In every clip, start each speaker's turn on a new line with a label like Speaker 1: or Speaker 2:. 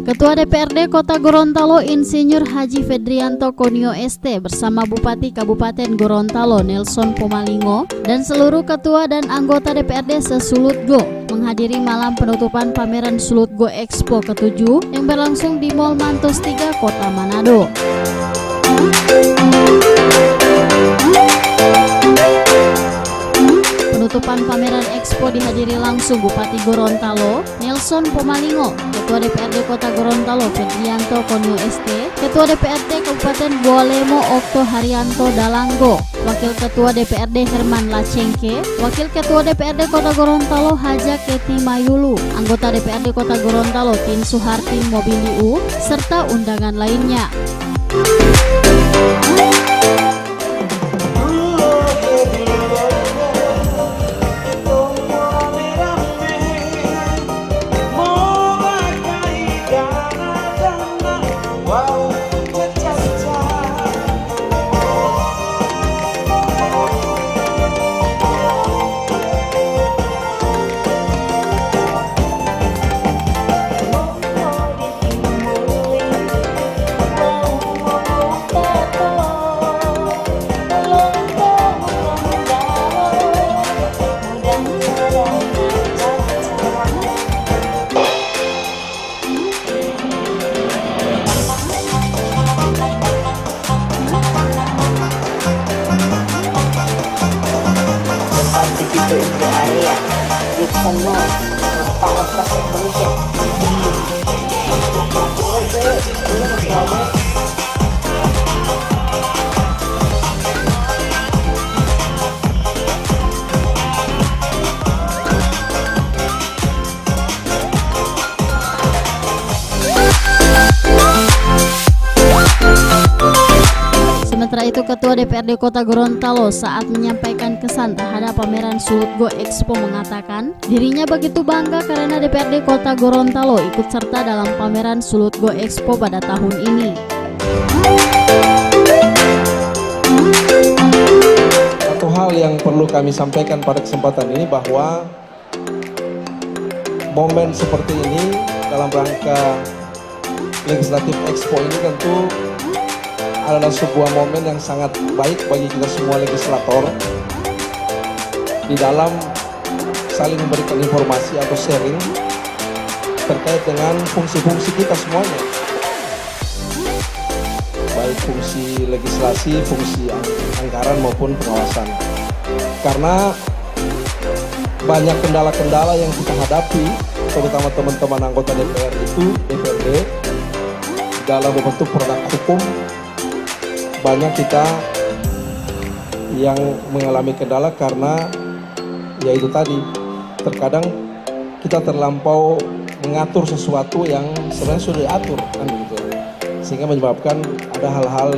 Speaker 1: Ketua DPRD Kota Gorontalo Insinyur Haji Fedrianto Konio ST bersama Bupati Kabupaten Gorontalo Nelson Pomalingo dan seluruh ketua dan anggota DPRD se-Sulutgo menghadiri malam penutupan pameran Sulutgo Expo ke-7 yang berlangsung di Mall Mantos 3 Kota Manado. Penutupan pameran Expo dihadiri langsung Bupati Gorontalo Nelson Pomalingo, Ketua DPRD Kota Gorontalo Fedrianto Konio ST, Ketua DPRD Kabupaten Bualemo Okto Haryanto Dalanggo, Wakil Ketua DPRD Herman Lacengke, Wakil Ketua DPRD Kota Gorontalo Haja Keti Mayulu, anggota DPRD Kota Gorontalo Tin Suhartin Mobiliu, serta undangan lainnya. Sementara itu Ketua DPRD Kota Gorontalo saat menyampaikan kesan terhadap pameran Sulutgo Expo mengatakan dirinya begitu bangga karena DPRD Kota Gorontalo ikut serta dalam pameran Sulutgo Expo pada tahun ini.
Speaker 2: Satu hal yang perlu kami sampaikan pada kesempatan ini bahwa momen seperti ini dalam rangka Legislative Expo ini tentu adalah sebuah momen yang sangat baik bagi kita semua legislator di dalam saling memberikan informasi atau sharing terkait dengan fungsi-fungsi kita semuanya, baik fungsi legislasi, fungsi anggaran maupun pengawasan. Karena banyak kendala-kendala yang kita hadapi, terutama teman-teman anggota DPRD dalam membentuk produk hukum. Banyak kita yang mengalami kendala karena yaitu tadi terkadang kita terlampau mengatur sesuatu yang sebenarnya sudah diatur kan begitu, sehingga menyebabkan ada hal-hal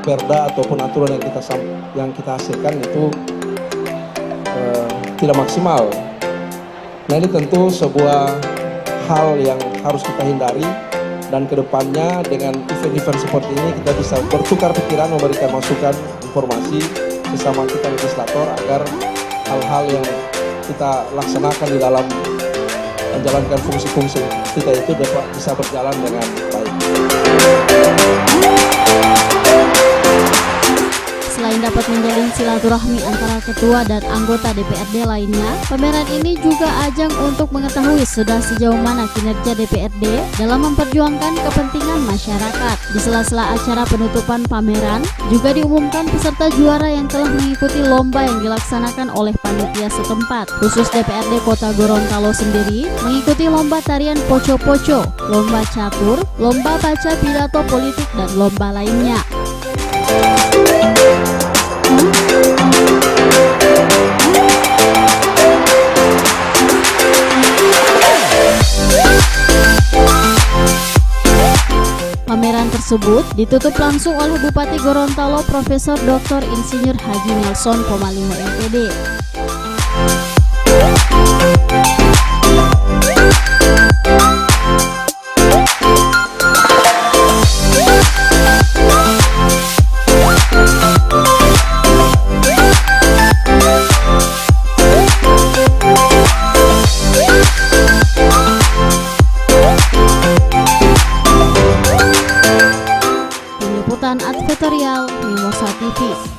Speaker 2: perda ataupun aturan yang kita hasilkan itu tidak maksimal. Nah, ini tentu sebuah hal yang harus kita hindari. Dan kedepannya dengan event-event seperti ini kita bisa bertukar pikiran, memberikan masukan, informasi sesama kita legislator agar hal-hal yang kita laksanakan di dalam menjalankan fungsi-fungsi kita itu dapat bisa berjalan dengan baik.
Speaker 1: Selain dapat menjalin silaturahmi antara ketua dan anggota DPRD lainnya, pameran ini juga ajang untuk mengetahui sudah sejauh mana kinerja DPRD dalam memperjuangkan kepentingan masyarakat. Di sela-sela acara penutupan pameran, juga diumumkan peserta juara yang telah mengikuti lomba yang dilaksanakan oleh panitia setempat. Khusus DPRD Kota Gorontalo sendiri mengikuti lomba tarian poco-poco, lomba catur, lomba baca pidato politik, dan lomba lainnya. Pameran tersebut ditutup langsung oleh Bupati Gorontalo Profesor Dr. Insinyur Haji Nelson Pomalingo MPD. Liputan Advertorial Mimosa TV.